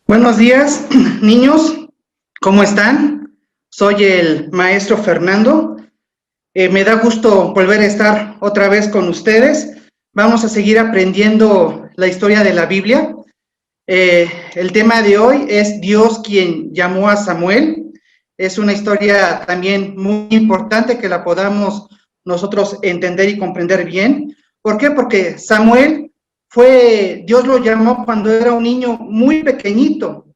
Buenos días, niños, ¿cómo están? Soy el maestro Fernando. Me da gusto volver a estar otra vez con ustedes. Vamos a seguir aprendiendo la historia de la Biblia. El tema de hoy es Dios quien llamó a Samuel. Es una historia también muy importante que la podamos nosotros entender y comprender bien. ¿Por qué? Porque Samuel Dios lo llamó cuando era un niño muy pequeñito,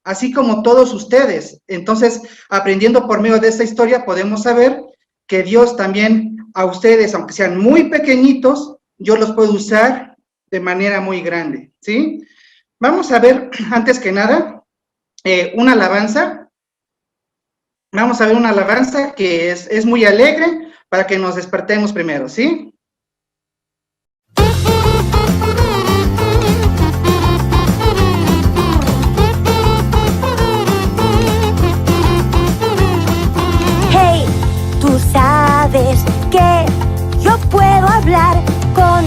así como todos ustedes. Entonces, aprendiendo por medio de esta historia, podemos saber que Dios también a ustedes, aunque sean muy pequeñitos, Dios los puede usar de manera muy grande, ¿sí? Vamos a ver, antes que nada, una alabanza. Vamos a ver una alabanza que es muy alegre para que nos despertemos primero, ¿sí? Hey, tú sabes que yo puedo hablar con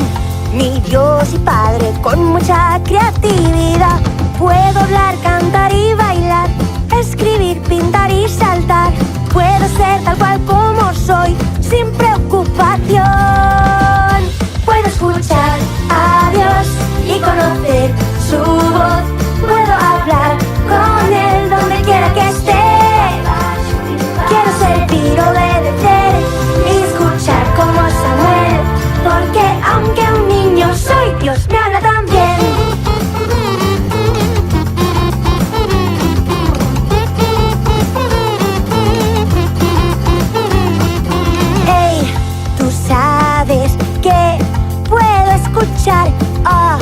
mi Dios y Padre con mucha creatividad. Puedo hablar, cantar y bailar, escribir, pintar y saltar. Puedo ser tal cual como soy, sin preocupación. Puedo escuchar a Dios y conocer su voz. Puedo hablar con Él donde quiera que esté. Quiero servir, obedecer y escuchar como Samuel, porque aunque un niño soy, Dios me habla también. Hey, tú sabes que puedo escuchar a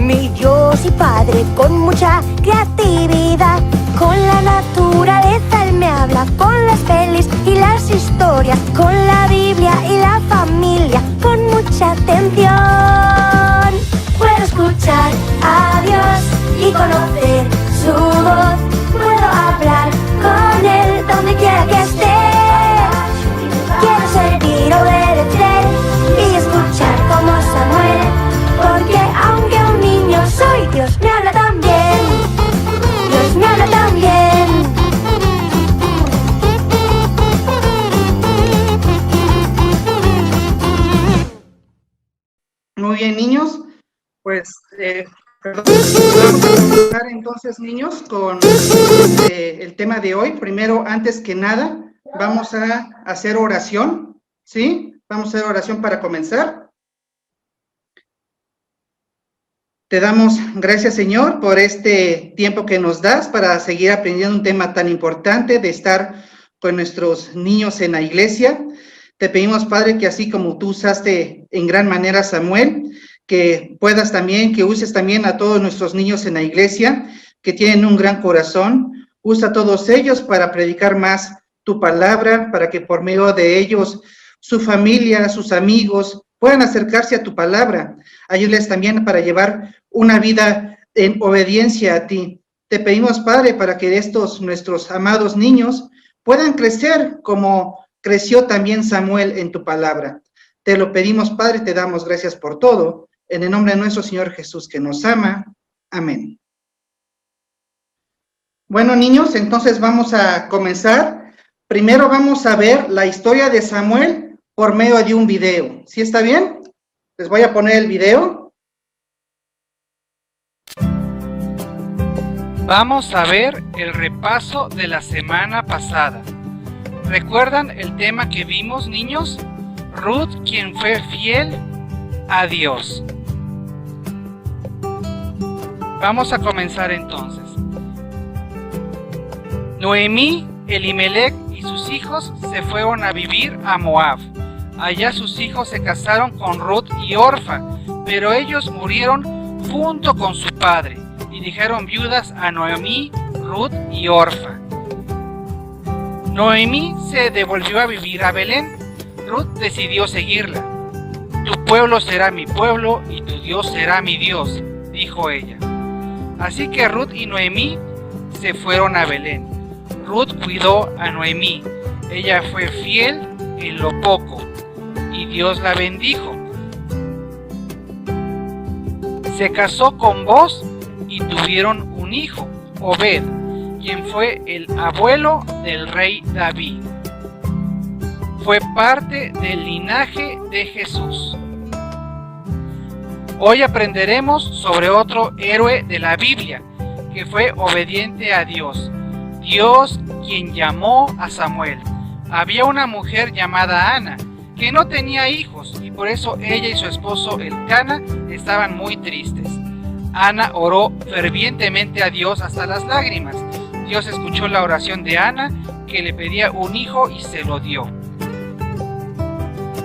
mi Dios y Padre con mucha creatividad. Con la naturaleza Él me habla, con las pelis y las historias, con la Biblia y la familia, con mucha atención. Puedo escuchar a Dios y conocer su voz. Puedo hablar con Él donde quiera que esté. Quiero servir, obedecer y escuchar como Samuel, porque aunque un niño soy, Dios me habla también. Dios me habla también. Muy bien, niños. Pues, perdón, vamos a comenzar entonces, niños, con el tema de hoy. Primero, antes que nada, vamos a hacer oración, ¿sí? Vamos a hacer oración para comenzar. Te damos gracias, Señor, por este tiempo que nos das para seguir aprendiendo un tema tan importante de estar con nuestros niños en la iglesia. Te pedimos, Padre, que así como tú usaste en gran manera a Samuel, que puedas también, que uses también a todos nuestros niños en la iglesia, que tienen un gran corazón. Usa a todos ellos para predicar más tu palabra, para que por medio de ellos, su familia, sus amigos, puedan acercarse a tu palabra. Ayúdales también para llevar una vida en obediencia a ti. Te pedimos, Padre, para que estos nuestros amados niños puedan crecer como creció también Samuel en tu palabra. Te lo pedimos, Padre, te damos gracias por todo. En el nombre de nuestro Señor Jesús, que nos ama. Amén. Bueno, niños, entonces vamos a comenzar. Primero vamos a ver la historia de Samuel por medio de un video. ¿Sí está bien? Les voy a poner el video. Vamos a ver el repaso de la semana pasada. ¿Recuerdan el tema que vimos, niños? Ruth, quien fue fiel a Dios. Vamos a comenzar entonces. Noemí, Elimelec y sus hijos se fueron a vivir a Moab. Allá sus hijos se casaron con Ruth y Orfa, pero ellos murieron junto con su padre y dejaron viudas a Noemí, Ruth y Orfa. Noemí se devolvió a vivir a Belén. Ruth decidió seguirla. Tu pueblo será mi pueblo y tu Dios será mi Dios, dijo ella. Así que Ruth y Noemí se fueron a Belén. Ruth cuidó a Noemí. Ella fue fiel en lo poco y Dios la bendijo. Se casó con Boz y tuvieron un hijo. Obed, quien fue el abuelo del rey David. Fue parte del linaje de Jesús. Hoy aprenderemos sobre otro héroe de la Biblia, que fue obediente a Dios. Dios quien llamó a Samuel. Había una mujer llamada Ana, que no tenía hijos, y por eso ella y su esposo Elcana estaban muy tristes. Ana oró fervientemente a Dios hasta las lágrimas. Dios escuchó la oración de Ana, que le pedía un hijo y se lo dio.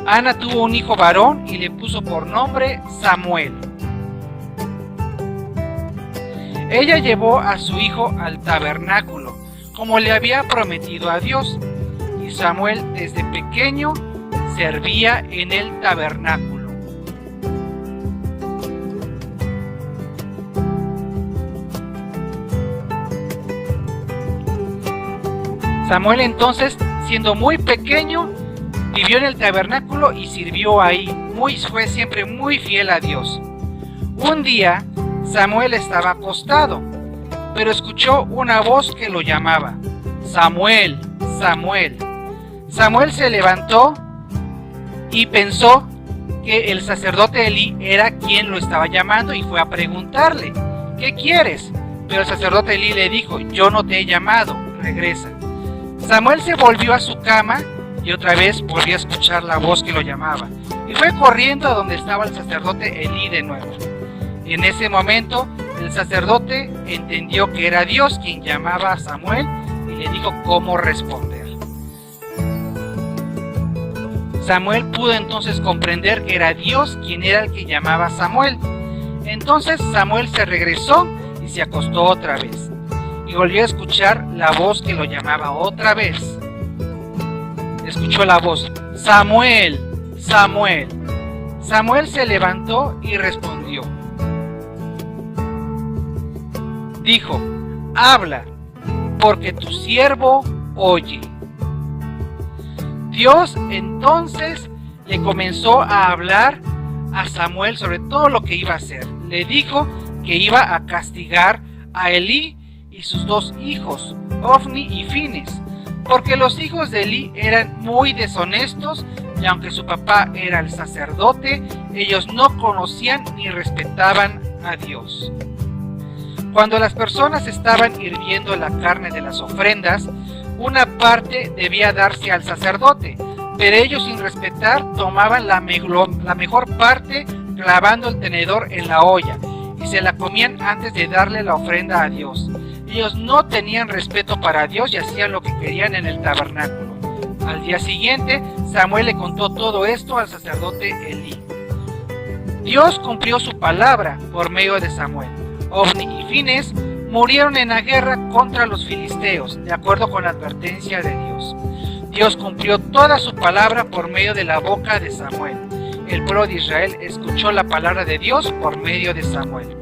Ana tuvo un hijo varón y le puso por nombre Samuel. Ella llevó a su hijo al tabernáculo, como le había prometido a Dios, y Samuel desde pequeño servía en el tabernáculo. Samuel entonces, siendo muy pequeño, vivió en el tabernáculo y sirvió ahí. Fue siempre muy fiel a Dios. Un día, Samuel estaba acostado, pero escuchó una voz que lo llamaba: Samuel, Samuel. Samuel se levantó y pensó que el sacerdote Elí era quien lo estaba llamando y fue a preguntarle: ¿qué quieres? Pero el sacerdote Elí le dijo: yo no te he llamado, regresa. Samuel se volvió a su cama y otra vez volvió a escuchar la voz que lo llamaba, y fue corriendo a donde estaba el sacerdote Elí de nuevo. Y en ese momento el sacerdote entendió que era Dios quien llamaba a Samuel y le dijo cómo responder. Samuel pudo entonces comprender que era Dios quien era el que llamaba a Samuel. Entonces Samuel se regresó y se acostó otra vez, y volvió a escuchar la voz que lo llamaba otra vez. Escuchó la voz: Samuel, Samuel. Samuel se levantó y respondió. Dijo: habla, porque tu siervo oye. Dios entonces le comenzó a hablar a Samuel sobre todo lo que iba a hacer. Le dijo que iba a castigar a Elí y sus dos hijos, Ofni y Fines, porque los hijos de Elí eran muy deshonestos, y aunque su papá era el sacerdote, ellos no conocían ni respetaban a Dios. Cuando las personas estaban hirviendo la carne de las ofrendas, una parte debía darse al sacerdote, pero ellos, sin respetar, tomaban la mejor parte, clavando el tenedor en la olla, y se la comían antes de darle la ofrenda a Dios. Ellos no tenían respeto para Dios y hacían lo que querían en el tabernáculo. Al día siguiente, Samuel le contó todo esto al sacerdote Elí. Dios cumplió su palabra por medio de Samuel. Ofni y Fines murieron en la guerra contra los filisteos, de acuerdo con la advertencia de Dios. Dios cumplió toda su palabra por medio de la boca de Samuel. El pueblo de Israel escuchó la palabra de Dios por medio de Samuel.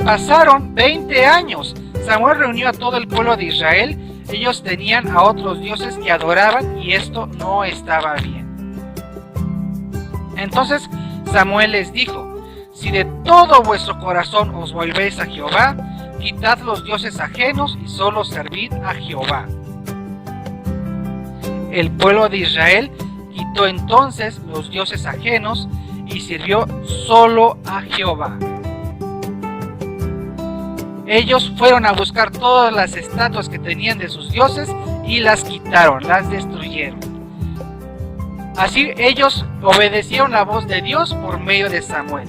Pasaron 20 años. Samuel reunió a todo el pueblo de Israel. Ellos tenían a otros dioses que adoraban y esto no estaba bien. Entonces Samuel les dijo: si de todo vuestro corazón os volvéis a Jehová, quitad los dioses ajenos y solo servid a Jehová. El pueblo de Israel quitó entonces los dioses ajenos y sirvió solo a Jehová. Ellos fueron a buscar todas las estatuas que tenían de sus dioses y las quitaron, las destruyeron. Así ellos obedecieron la voz de Dios por medio de Samuel.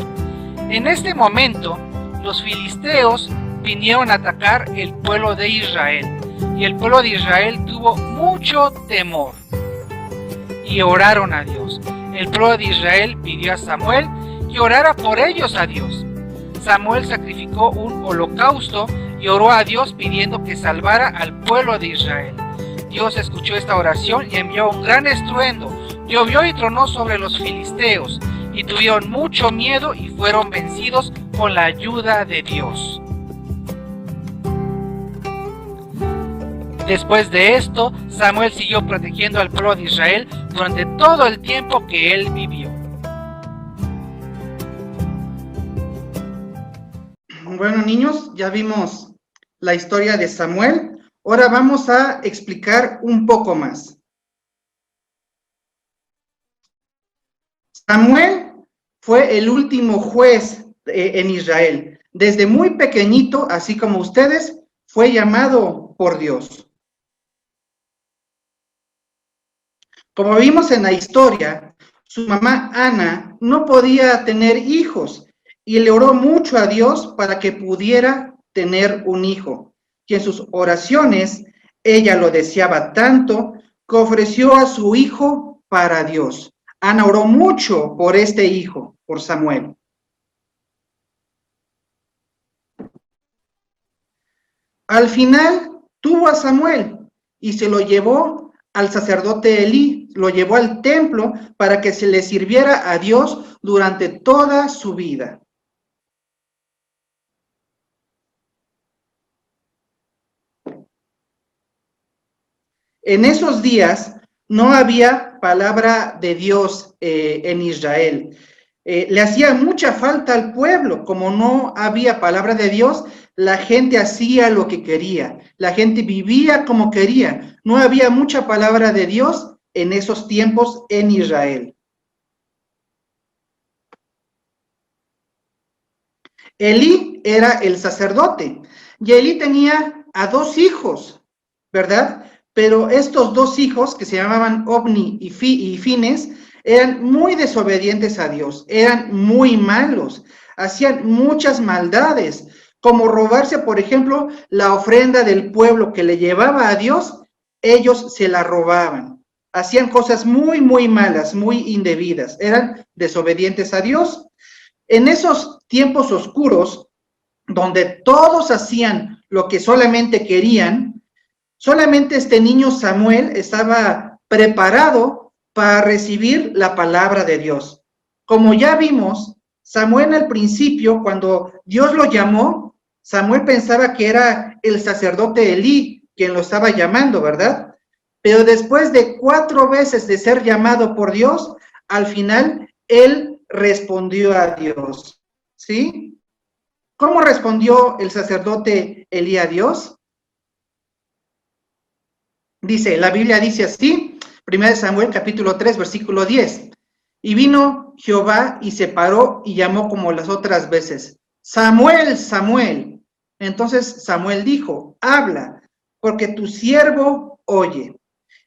En este momento, los filisteos vinieron a atacar el pueblo de Israel, y el pueblo de Israel tuvo mucho temor y oraron a Dios. El pueblo de Israel pidió a Samuel que orara por ellos a Dios. Samuel sacrificó un holocausto y oró a Dios pidiendo que salvara al pueblo de Israel. Dios escuchó esta oración y envió un gran estruendo. Llovió y tronó sobre los filisteos, y tuvieron mucho miedo y fueron vencidos con la ayuda de Dios. Después de esto, Samuel siguió protegiendo al pueblo de Israel durante todo el tiempo que él vivió. Bueno, niños, ya vimos la historia de Samuel, ahora vamos a explicar un poco más. Samuel fue el último juez en Israel. Desde muy pequeñito, así como ustedes, fue llamado por Dios. Como vimos en la historia, su mamá Ana no podía tener hijos y le oró mucho a Dios para que pudiera tener un hijo. Y en sus oraciones, ella lo deseaba tanto que ofreció a su hijo para Dios. Ana oró mucho por este hijo, por Samuel. Al final tuvo a Samuel y se lo llevó al sacerdote Elí, lo llevó al templo para que se le sirviera a Dios durante toda su vida. En esos días no había palabra de Dios en Israel. Le hacía mucha falta al pueblo, como no había palabra de Dios, la gente hacía lo que quería, la gente vivía como quería, no había mucha palabra de Dios en esos tiempos en Israel. Elí era el sacerdote y Elí tenía a 2 hijos, ¿verdad? Pero estos 2 hijos, que se llamaban Ofni y Fines, eran muy desobedientes a Dios, eran muy malos, hacían muchas maldades, como robarse, por ejemplo, la ofrenda del pueblo que le llevaba a Dios, ellos se la robaban. Hacían cosas muy, muy malas, muy indebidas, eran desobedientes a Dios. En esos tiempos oscuros, donde todos hacían lo que solamente querían, solamente este niño Samuel estaba preparado para recibir la palabra de Dios. Como ya vimos, Samuel al principio, cuando Dios lo llamó, Samuel pensaba que era el sacerdote Elí quien lo estaba llamando, ¿verdad? Pero después de 4 veces de ser llamado por Dios, al final él respondió a Dios, ¿sí? ¿Cómo respondió el sacerdote Elí a Dios? Dice, la Biblia dice así, 1 Samuel capítulo 3, versículo 10. Y vino Jehová y se paró y llamó como las otras veces, Samuel, Samuel. Entonces Samuel dijo, habla, porque tu siervo oye.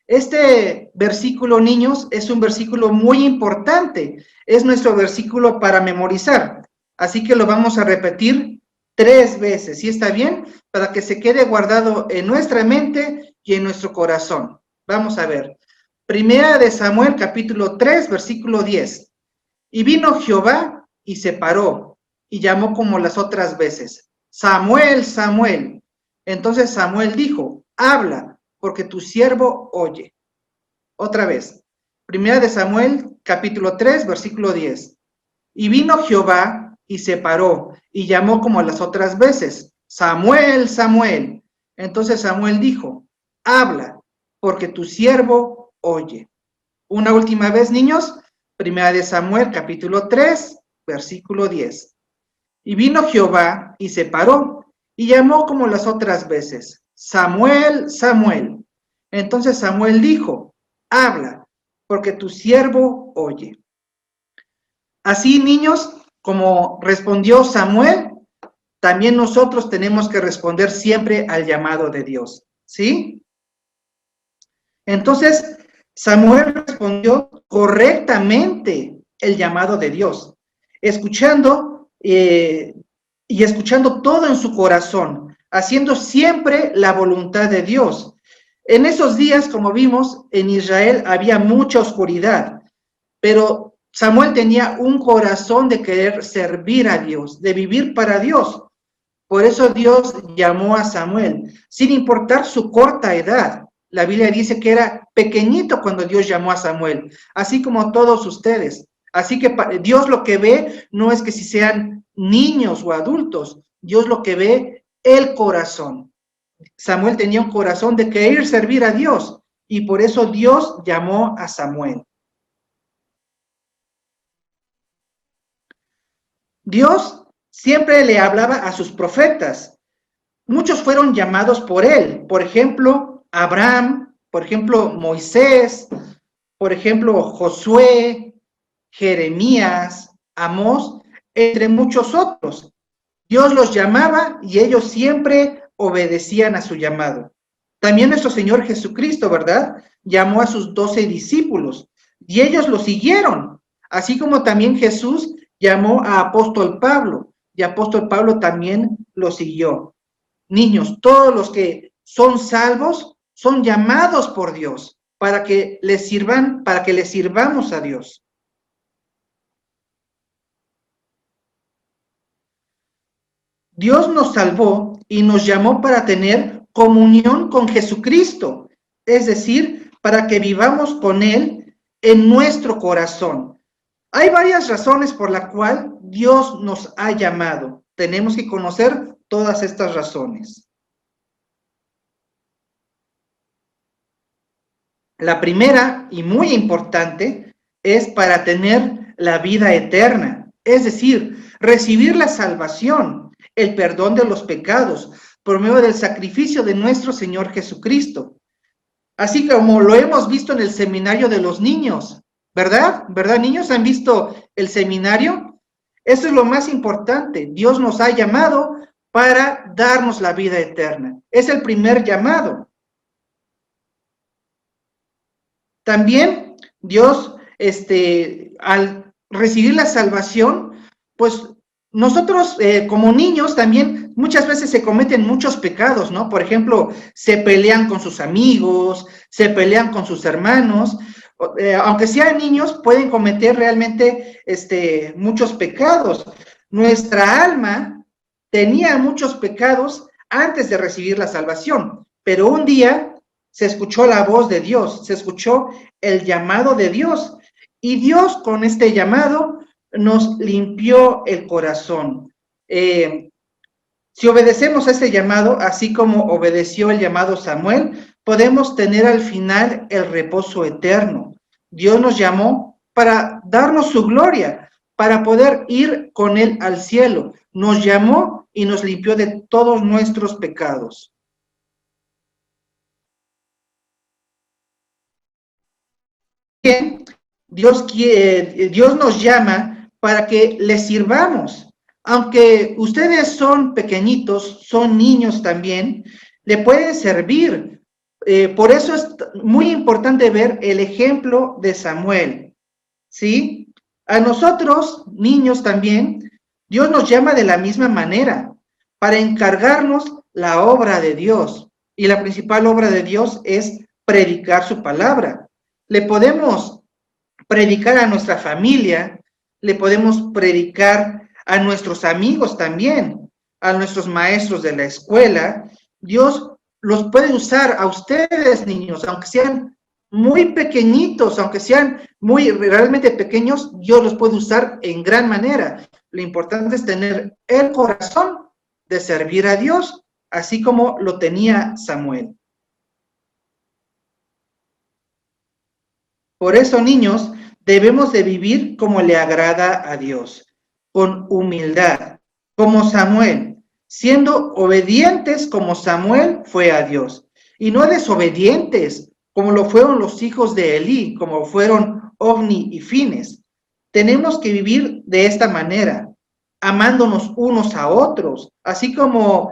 Este versículo, niños, es un versículo muy importante. Es nuestro versículo para memorizar. Así que lo vamos a repetir 3 veces, ¿sí está bien? Para que se quede guardado en nuestra mente y en nuestro corazón. Vamos a ver. 1 Samuel, capítulo 3, versículo 10. Y vino Jehová y se paró y llamó como las otras veces. Samuel, Samuel. Entonces Samuel dijo, habla, porque tu siervo oye. Otra vez. 1 Samuel, capítulo 3, versículo 10. Y vino Jehová y se paró y llamó como las otras veces. Samuel, Samuel. Entonces Samuel dijo, habla, porque tu siervo oye. Una última vez, niños. 1 Samuel, capítulo 3, versículo 10. Y vino Jehová y se paró y llamó como las otras veces. Samuel, Samuel. Entonces Samuel dijo, habla, porque tu siervo oye. Así, niños, como respondió Samuel, también nosotros tenemos que responder siempre al llamado de Dios, ¿sí? Entonces, Samuel respondió correctamente el llamado de Dios, escuchando y escuchando todo en su corazón, haciendo siempre la voluntad de Dios. En esos días, como vimos, en Israel había mucha oscuridad, pero Samuel tenía un corazón de querer servir a Dios, de vivir para Dios. Por eso Dios llamó a Samuel, sin importar su corta edad. La Biblia dice que era pequeñito cuando Dios llamó a Samuel, así como todos ustedes. Así que Dios lo que ve no es que si sean niños o adultos, Dios lo que ve el corazón. Samuel tenía un corazón de querer servir a Dios y por eso Dios llamó a Samuel. Dios siempre le hablaba a sus profetas, muchos fueron llamados por él. Por ejemplo, Abraham, por ejemplo, Moisés, por ejemplo, Josué, Jeremías, Amós, entre muchos otros. Dios los llamaba y ellos siempre obedecían a su llamado. También nuestro Señor Jesucristo, ¿verdad? Llamó a sus 12 discípulos y ellos lo siguieron, así como también Jesús llamó a apóstol Pablo y apóstol Pablo también lo siguió. Niños, todos los que son salvos son llamados por Dios para que les sirvan, para que les sirvamos a Dios. Dios nos salvó y nos llamó para tener comunión con Jesucristo, es decir, para que vivamos con Él en nuestro corazón. Hay varias razones por las cuales Dios nos ha llamado. Tenemos que conocer todas estas razones. La primera y muy importante es para tener la vida eterna, es decir, recibir la salvación, el perdón de los pecados, por medio del sacrificio de nuestro Señor Jesucristo. Así como lo hemos visto en el seminario de los niños, ¿verdad? ¿Verdad, niños? ¿Han visto el seminario? Eso es lo más importante. Dios nos ha llamado para darnos la vida eterna. Es el primer llamado. También Dios, al recibir la salvación, pues nosotros como niños también muchas veces se cometen muchos pecados, ¿no? Por ejemplo, se pelean con sus amigos, se pelean con sus hermanos, aunque sean niños, pueden cometer realmente muchos pecados. Nuestra alma tenía muchos pecados antes de recibir la salvación, pero un día se escuchó la voz de Dios, se escuchó el llamado de Dios, y Dios con este llamado nos limpió el corazón. Si obedecemos a este llamado, así como obedeció el llamado Samuel, podemos tener al final el reposo eterno. Dios nos llamó para darnos su gloria, para poder ir con Él al cielo. Nos llamó y nos limpió de todos nuestros pecados. Bien, Dios nos llama para que le sirvamos. Aunque ustedes son pequeñitos, son niños también, le pueden servir. Por eso es muy importante ver el ejemplo de Samuel, ¿sí? A nosotros, niños también, Dios nos llama de la misma manera, para encargarnos la obra de Dios. Y la principal obra de Dios es predicar su palabra. Le podemos predicar a nuestra familia, le podemos predicar a nuestros amigos también, a nuestros maestros de la escuela. Dios los puede usar a ustedes, niños, aunque sean muy pequeñitos, aunque sean muy realmente pequeños, Dios los puede usar en gran manera. Lo importante es tener el corazón de servir a Dios, así como lo tenía Samuel. Por eso, niños, debemos de vivir como le agrada a Dios, con humildad, como Samuel, siendo obedientes como Samuel fue a Dios, y no desobedientes como lo fueron los hijos de Elí, como fueron Ofni y Fines. Tenemos que vivir de esta manera, amándonos unos a otros, así como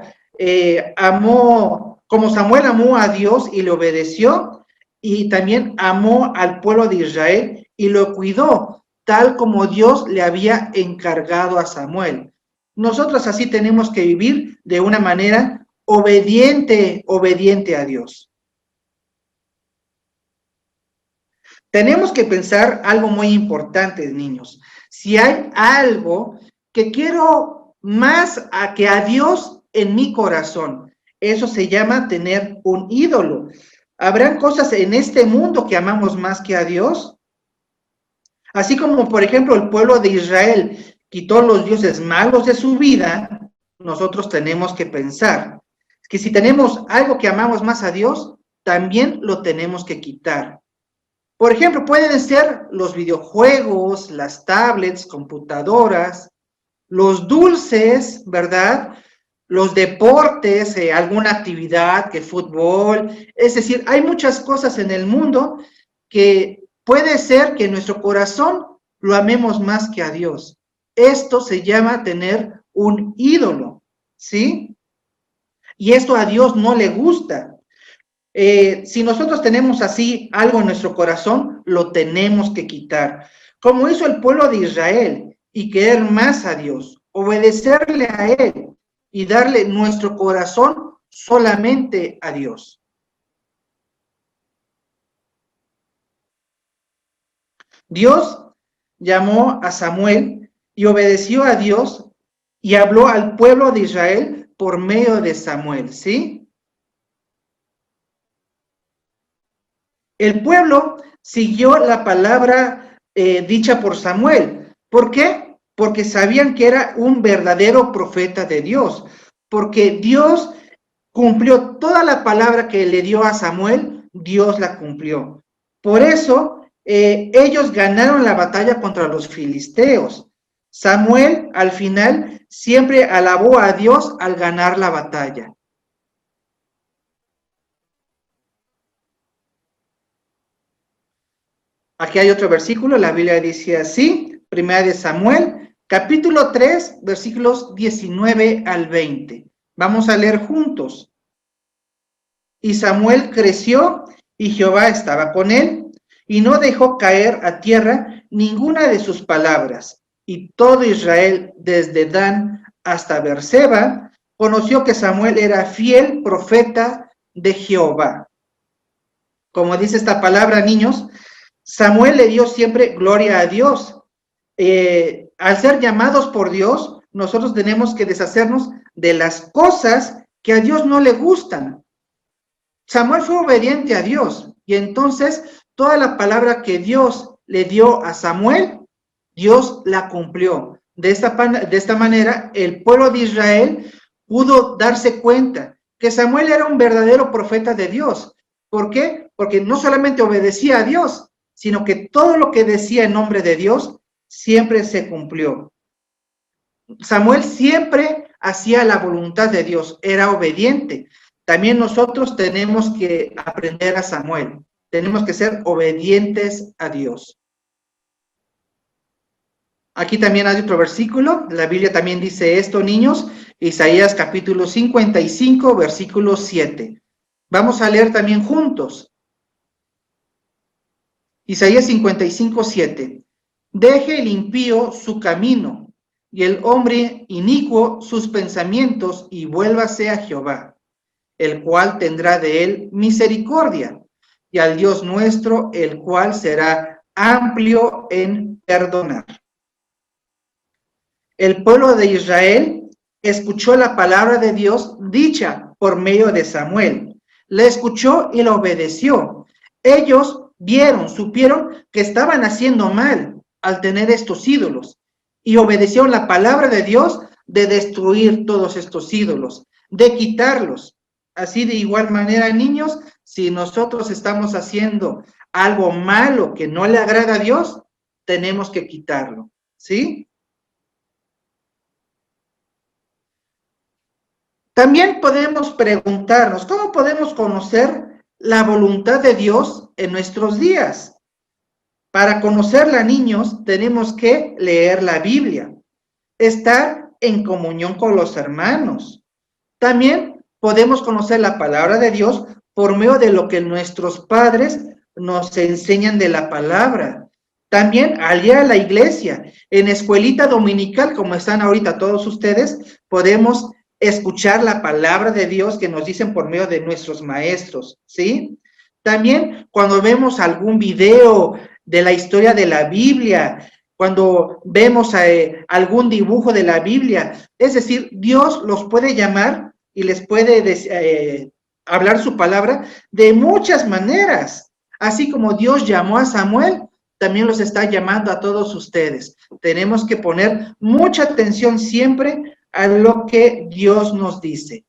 como Samuel amó a Dios y le obedeció, y también amó al pueblo de Israel y lo cuidó, tal como Dios le había encargado a Samuel. Nosotros así tenemos que vivir de una manera obediente a Dios. Tenemos que pensar algo muy importante, niños. Si hay algo que quiero más que a Dios en mi corazón, eso se llama tener un ídolo. ¿Habrán cosas en este mundo que amamos más que a Dios? Así como, por ejemplo, el pueblo de Israel quitó los dioses malos de su vida, nosotros tenemos que pensar que si tenemos algo que amamos más a Dios, también lo tenemos que quitar. Por ejemplo, pueden ser los videojuegos, las tablets, computadoras, los dulces, ¿verdad? los deportes, alguna actividad, que fútbol. Es decir, hay muchas cosas en el mundo que puede ser que nuestro corazón lo amemos más que a Dios. Esto se llama tener un ídolo, ¿sí? Y esto a Dios no le gusta. Si nosotros tenemos así algo en nuestro corazón, lo tenemos que quitar. Como hizo el pueblo de Israel, y querer más a Dios, obedecerle a Él y darle nuestro corazón solamente a Dios. Dios llamó a Samuel y obedeció a Dios y habló al pueblo de Israel por medio de Samuel, ¿sí? El pueblo siguió la palabra dicha por Samuel. ¿Por qué? Porque sabían que era un verdadero profeta de Dios, porque Dios cumplió toda la palabra que le dio a Samuel, Dios la cumplió. Por eso ellos ganaron la batalla contra los filisteos. Samuel al final siempre alabó a Dios al ganar la batalla. Aquí hay otro versículo, la Biblia dice así, Primera de Samuel, capítulo 3, versículos 19 al 20. Vamos a leer juntos. Y Samuel creció, y Jehová estaba con él, y no dejó caer a tierra ninguna de sus palabras. Y todo Israel, desde Dan hasta Beerseba, conoció que Samuel era fiel profeta de Jehová. Como dice esta palabra, niños, Samuel le dio siempre gloria a Dios. Al ser llamados por Dios, nosotros tenemos que deshacernos de las cosas que a Dios no le gustan. Samuel fue obediente a Dios y entonces toda la palabra que Dios le dio a Samuel, Dios la cumplió. De esta manera, el pueblo de Israel pudo darse cuenta que Samuel era un verdadero profeta de Dios. ¿Por qué? Porque no solamente obedecía a Dios, sino que todo lo que decía en nombre de Dios siempre se cumplió. Samuel siempre hacía la voluntad de Dios, era obediente. También nosotros tenemos que aprender a Samuel, tenemos que ser obedientes a Dios. Aquí también hay otro versículo, la Biblia también dice esto, niños, Isaías capítulo 55, versículo 7. Vamos a leer también juntos. Isaías 55, 7. Deje el impío su camino, y el hombre inicuo sus pensamientos, y vuélvase a Jehová, el cual tendrá de él misericordia, y al Dios nuestro, el cual será amplio en perdonar. El pueblo de Israel escuchó la palabra de Dios dicha por medio de Samuel. La escuchó y la obedeció. Ellos vieron, supieron que estaban haciendo mal al tener estos ídolos y obedecieron la palabra de Dios de destruir todos estos ídolos, de quitarlos. Así de igual manera, niños, si nosotros estamos haciendo algo malo que no le agrada a Dios, tenemos que quitarlo, ¿sí? También podemos preguntarnos, ¿cómo podemos conocer la voluntad de Dios en nuestros días? Para conocerla, niños, tenemos que leer la Biblia, estar en comunión con los hermanos. También podemos conocer la palabra de Dios por medio de lo que nuestros padres nos enseñan de la palabra. También al ir a la iglesia, en escuelita dominical, como están ahorita todos ustedes, podemos escuchar la palabra de Dios que nos dicen por medio de nuestros maestros, ¿sí? También cuando vemos algún video de la historia de la Biblia, cuando vemos algún dibujo de la Biblia, es decir, Dios los puede llamar y les puede hablar su palabra de muchas maneras. Así como Dios llamó a Samuel, también los está llamando a todos ustedes. Tenemos que poner mucha atención siempre a lo que Dios nos dice.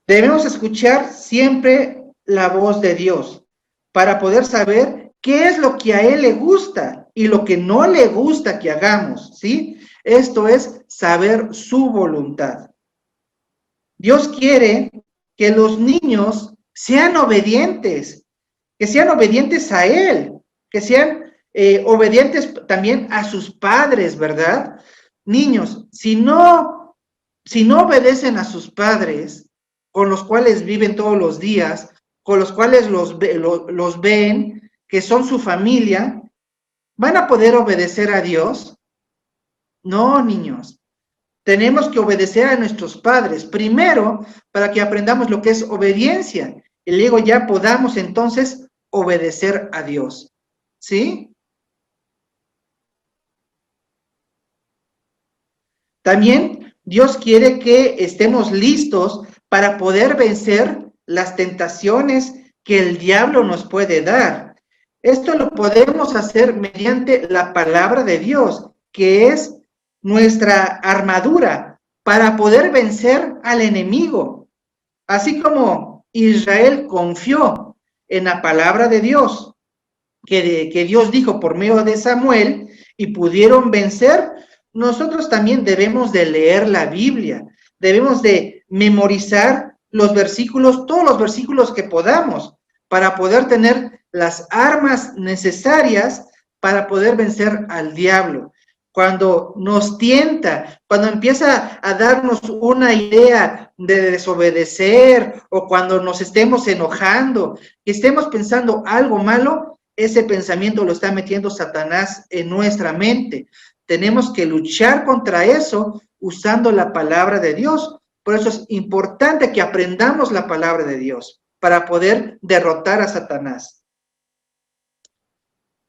Debemos escuchar siempre la voz de Dios para poder saber qué es lo que a Él le gusta y lo que no le gusta que hagamos, ¿sí? Esto es saber su voluntad. Dios quiere que los niños sean obedientes a Él, que sean obedientes también a sus padres, ¿verdad? Niños, si no obedecen a sus padres, con los cuales viven todos los días, con los cuales los ven, que son su familia, ¿van a poder obedecer a Dios? No, niños. Tenemos que obedecer a nuestros padres, primero, para que aprendamos lo que es obediencia, y luego ya podamos entonces obedecer a Dios, ¿sí? También Dios quiere que estemos listos para poder vencer las tentaciones que el diablo nos puede dar. Esto lo podemos hacer mediante la palabra de Dios, que es nuestra armadura para poder vencer al enemigo. Así como Israel confió en la palabra de Dios, que Dios dijo por medio de Samuel, y pudieron vencer, nosotros también debemos de leer la Biblia, debemos de memorizar los versículos, todos los versículos que podamos, para poder tener las armas necesarias para poder vencer al diablo. Cuando nos tienta, cuando empieza a darnos una idea de desobedecer, o cuando nos estemos enojando, que estemos pensando algo malo, ese pensamiento lo está metiendo Satanás en nuestra mente. Tenemos que luchar contra eso usando la palabra de Dios. Por eso es importante que aprendamos la palabra de Dios para poder derrotar a Satanás.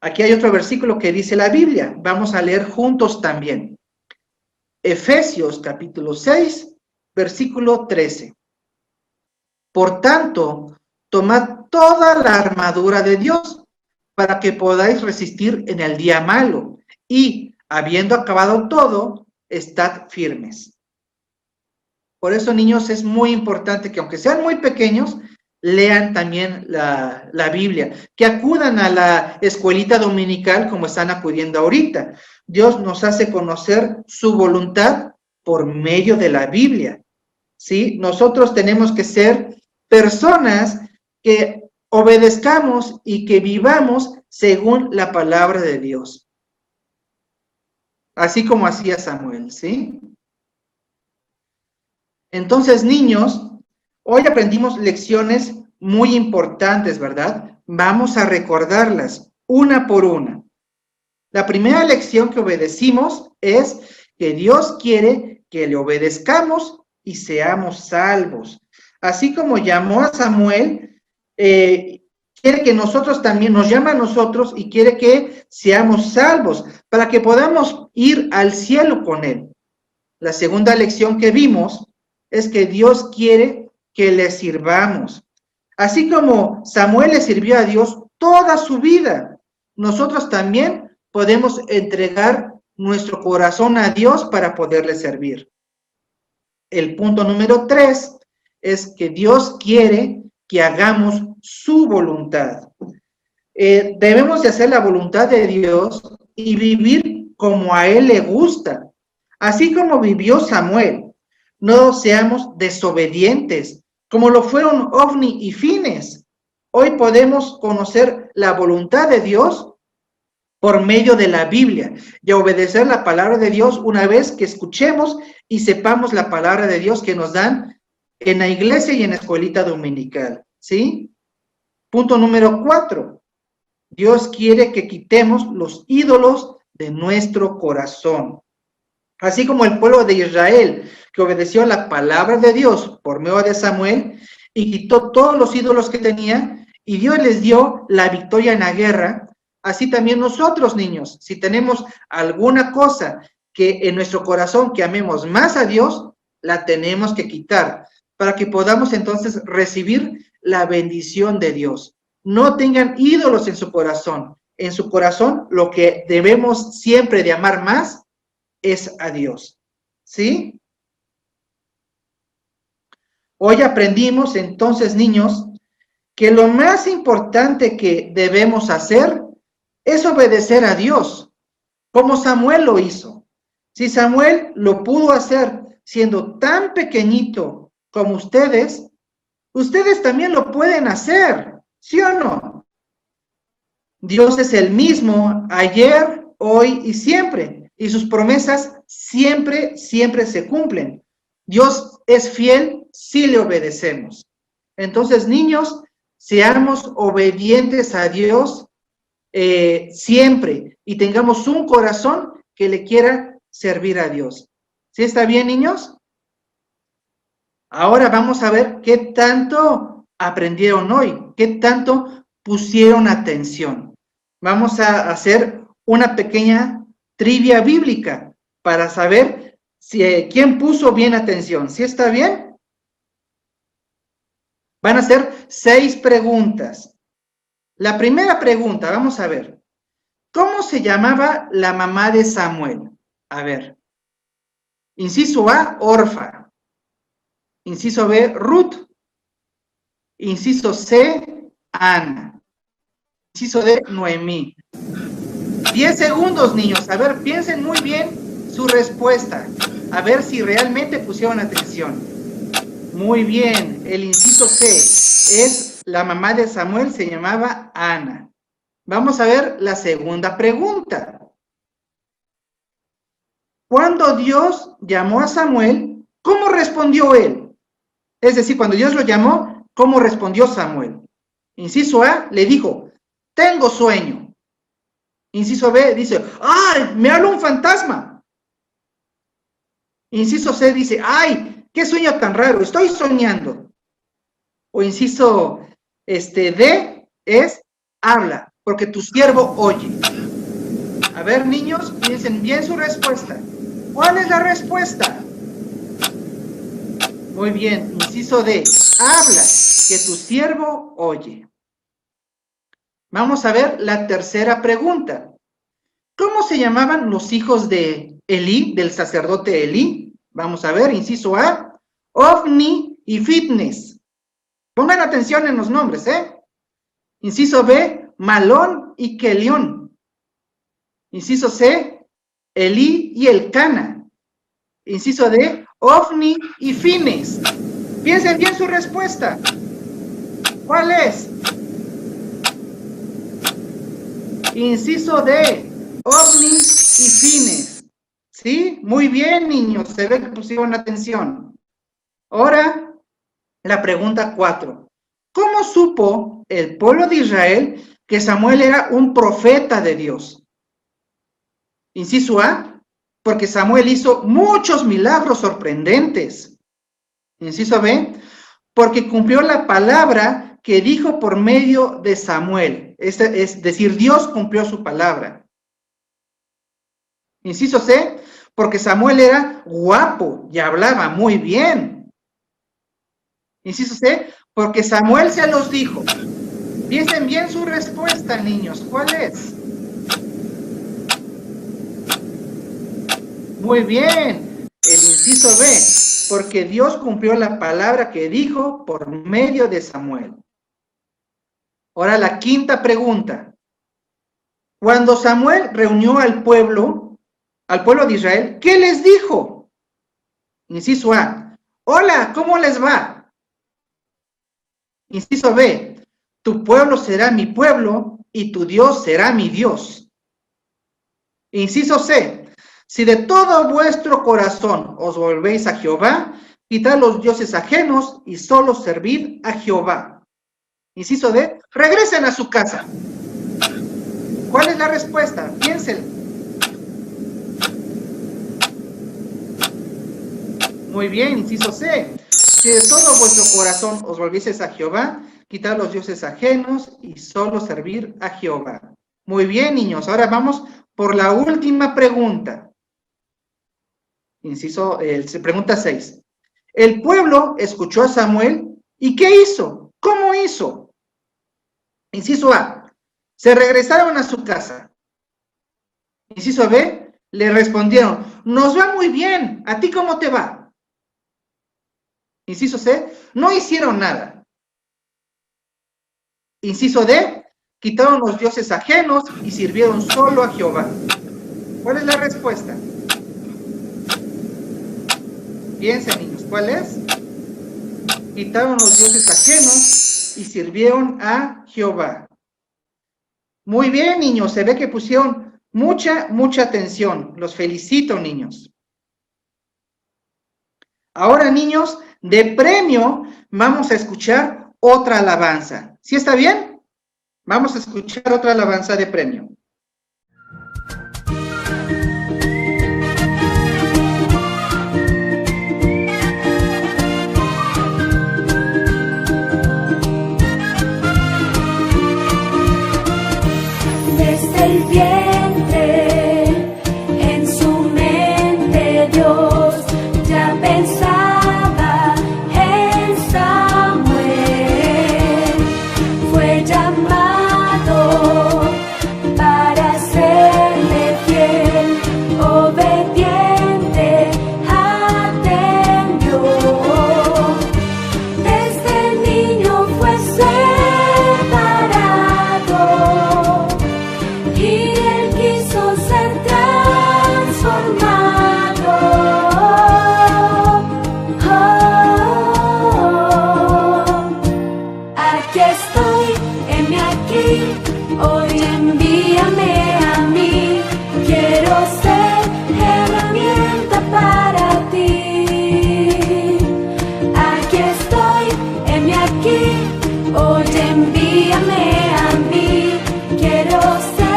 Aquí hay otro versículo que dice la Biblia. Vamos a leer juntos también. Efesios capítulo 6, versículo 13. Por tanto, tomad toda la armadura de Dios para que podáis resistir en el día malo, y, habiendo acabado todo, estad firmes. Por eso, niños, es muy importante que, aunque sean muy pequeños, lean también la Biblia, que acudan a la escuelita dominical como están acudiendo ahorita. Dios nos hace conocer su voluntad por medio de la Biblia, ¿sí? Nosotros tenemos que ser personas que obedezcamos y que vivamos según la palabra de Dios. Así como hacía Samuel, ¿sí? Entonces, niños, hoy aprendimos lecciones muy importantes, ¿verdad? Vamos a recordarlas una por una. La primera lección que obedecimos es que Dios quiere que le obedezcamos y seamos salvos. Así como llamó a Samuel, quiere que nosotros también, nos llama a nosotros y quiere que seamos salvos para que podamos ir al cielo con Él. La segunda lección que vimos es que Dios quiere que le sirvamos. Así como Samuel le sirvió a Dios toda su vida, nosotros también podemos entregar nuestro corazón a Dios para poderle servir. El punto número 3 es que Dios quiere que hagamos su voluntad. Debemos de hacer la voluntad de Dios y vivir como a Él le gusta, así como vivió Samuel. No seamos desobedientes, como lo fueron Ofni y Fines. Hoy podemos conocer la voluntad de Dios por medio de la Biblia y obedecer la palabra de Dios una vez que escuchemos y sepamos la palabra de Dios que nos dan en la iglesia y en la escuelita dominical, ¿sí? Punto número 4. Dios quiere que quitemos los ídolos de nuestro corazón. Así como el pueblo de Israel, que obedeció la palabra de Dios por medio de Samuel y quitó todos los ídolos que tenía, y Dios les dio la victoria en la guerra, así también nosotros, niños, si tenemos alguna cosa que en nuestro corazón que amemos más a Dios, la tenemos que quitar para que podamos entonces recibir la bendición de Dios. No tengan ídolos en su corazón. En su corazón lo que debemos siempre de amar más es a Dios, ¿sí? Hoy aprendimos entonces, niños, que lo más importante que debemos hacer es obedecer a Dios, como Samuel lo hizo. Si Samuel lo pudo hacer siendo tan pequeñito como ustedes también lo pueden hacer, ¿sí o no? Dios es el mismo ayer, hoy y siempre, y sus promesas siempre, siempre se cumplen. Dios es fiel si le obedecemos. Entonces, niños, seamos obedientes a Dios siempre y tengamos un corazón que le quiera servir a Dios. ¿Sí está bien, niños? Ahora vamos a ver qué tanto aprendieron hoy, qué tanto pusieron atención. Vamos a hacer una pequeña trivia bíblica para saber quién puso bien atención. ¿Sí está bien? Van a ser 6 preguntas. La primera pregunta, vamos a ver. ¿Cómo se llamaba la mamá de Samuel? A ver. Inciso A, Orfa. Inciso B, Ruth. Inciso C, Ana. Inciso D, Noemí. 10 segundos, niños. A ver, piensen muy bien su respuesta. A ver si realmente pusieron atención. Muy bien. El inciso C es la mamá de Samuel, se llamaba Ana. Vamos a ver la segunda pregunta. Cuando Dios llamó a Samuel, ¿cómo respondió él? Es decir, cuando Dios lo llamó, ¿cómo respondió Samuel? Inciso A, le dijo, tengo sueño. Inciso B, dice, ¡ay, me habla un fantasma! Inciso C dice, ¡ay, qué sueño tan raro! Estoy soñando. O inciso D es, habla, porque tu siervo oye. A ver, niños, piensen bien su respuesta. ¿Cuál es la respuesta? Muy bien, inciso D, habla, que tu siervo oye. Vamos a ver la tercera pregunta. ¿Cómo se llamaban los hijos de Elí, del sacerdote Elí? Vamos a ver, inciso A, Ofni y Fitnes. Pongan atención en los nombres, ¿eh? Inciso B, Malón y Kelión. Inciso C, Elí y Elcana. Inciso D, Ofni y Fines. Piensen bien su respuesta. ¿Cuál es? Inciso D, Ofni y Fines. ¿Sí? Muy bien, niños. Se ve que pusieron atención. Ahora, la pregunta 4. ¿Cómo supo el pueblo de Israel que Samuel era un profeta de Dios? Inciso A, porque Samuel hizo muchos milagros sorprendentes. Inciso B, porque cumplió la palabra que dijo por medio de Samuel. Es decir, Dios cumplió su palabra. Inciso C, porque Samuel era guapo y hablaba muy bien. Inciso C, porque Samuel se los dijo. Piensen bien su respuesta, niños. ¿Cuál es? Muy bien. El inciso B, porque Dios cumplió la palabra que dijo por medio de Samuel. Ahora la quinta pregunta. Cuando Samuel reunió al pueblo de Israel, ¿qué les dijo? Inciso A, hola, ¿cómo les va? Inciso B, tu pueblo será mi pueblo y tu Dios será mi Dios. Inciso C, si de todo vuestro corazón os volvéis a Jehová, quitad los dioses ajenos y solo servid a Jehová. Inciso D, regresen a su casa. ¿Cuál es la respuesta? Piensen. Muy bien, inciso C. Si de todo vuestro corazón os volvieseis a Jehová, quitad los dioses ajenos y solo servir a Jehová. Muy bien, niños. Ahora vamos por la última pregunta. Pregunta 6. El pueblo escuchó a Samuel y ¿qué hizo? ¿Cómo hizo? Inciso A, se regresaron a su casa. Inciso B, le respondieron, nos va muy bien, ¿a ti cómo te va? Inciso C, no hicieron nada. Inciso D, quitaron los dioses ajenos y sirvieron solo a Jehová? ¿Cuál es la respuesta? Piensen, niños, ¿cuál es? Quitaron los dioses ajenos y sirvieron a Jehová. Muy bien, niños, se ve que pusieron mucha atención. Los felicito, niños. Ahora, niños, de premio vamos a escuchar otra alabanza. ¿Sí está bien? Vamos a escuchar otra alabanza de premio. Desde el vientre, en su mente Dios ya pensaba en Samuel. Fue llamado para serle fiel, obediente, atendió. Desde niño fue separado y él quiso ser transformado. Aquí estoy, heme aquí, hoy envíame a mí. Quiero ser herramienta para ti. Aquí estoy, heme aquí, hoy envíame a mí. Quiero ser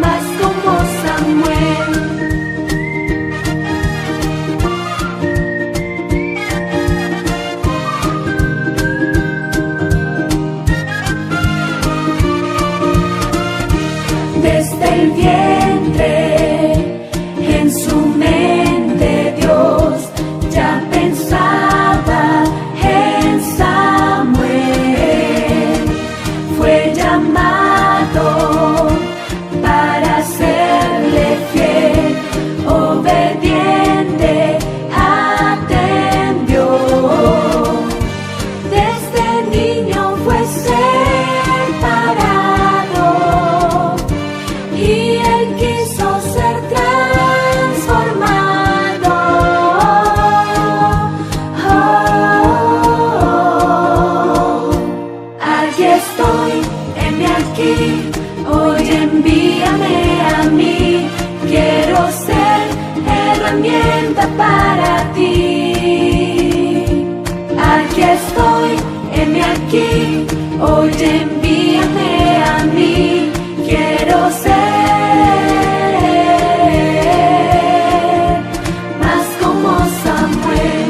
más como Samuel. Desde el vientre, en su mente Dios ya pensaba en Samuel. Fue llamado para serle fiel, obediente, atendió. Desde niño fue separado y él quiso ser transformado. Aquí estoy, heme aquí, hoy envíame a mí. Quiero ser herramienta para ti. Aquí estoy, heme aquí, hoy envíame a mí. Quiero ser más como Samuel.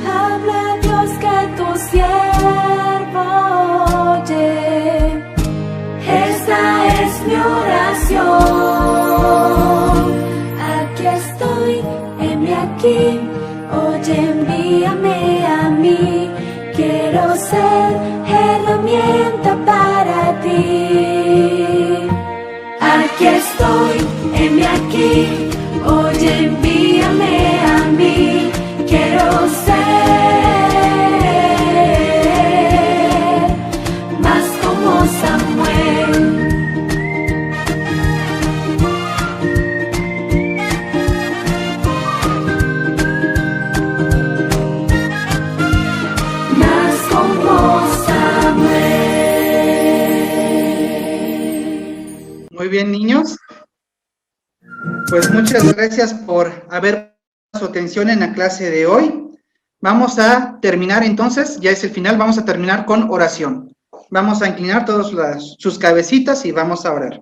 Habla Dios que tu siervo oye. Esta es mi oración. Aquí estoy, heme aquí, oye, envíame a mí. Quiero ser herramienta para ti. Aquí estoy, heme aquí, oye, envíame a mí. Quiero ser más como Samuel. Más como Samuel. Muy bien, niños. Pues muchas gracias por haber puesto su atención en la clase de hoy. Vamos a terminar entonces, ya es el final, vamos a terminar con oración. Vamos a inclinar todas sus cabecitas y vamos a orar.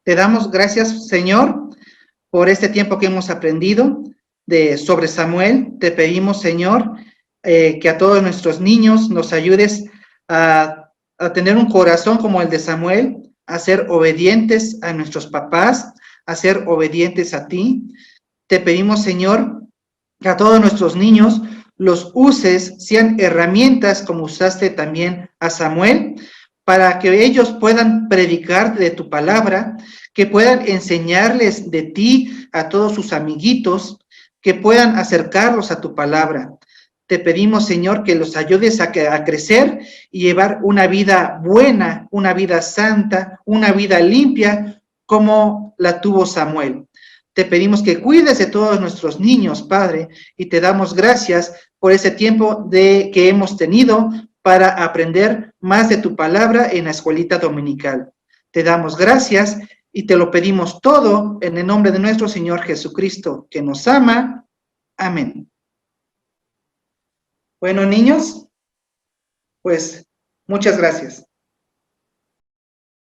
Te damos gracias, Señor, por este tiempo que hemos aprendido sobre Samuel. Te pedimos, Señor, que a todos nuestros niños nos ayudes a tener un corazón como el de Samuel, a ser obedientes a nuestros papás, a ser obedientes a ti. Te pedimos, Señor, que a todos nuestros niños los uses, sean herramientas como usaste también a Samuel, para que ellos puedan predicar de tu palabra, que puedan enseñarles de ti a todos sus amiguitos, que puedan acercarlos a tu palabra. te pedimos, Señor, que los ayudes a crecer y llevar una vida buena, una vida santa, una vida limpia, como la tuvo Samuel. Te pedimos que cuides de todos nuestros niños, Padre, y te damos gracias por ese tiempo que hemos tenido para aprender más de tu palabra en la escuelita dominical. Te damos gracias y te lo pedimos todo en el nombre de nuestro Señor Jesucristo, que nos ama. Amén. Bueno, niños, pues muchas gracias.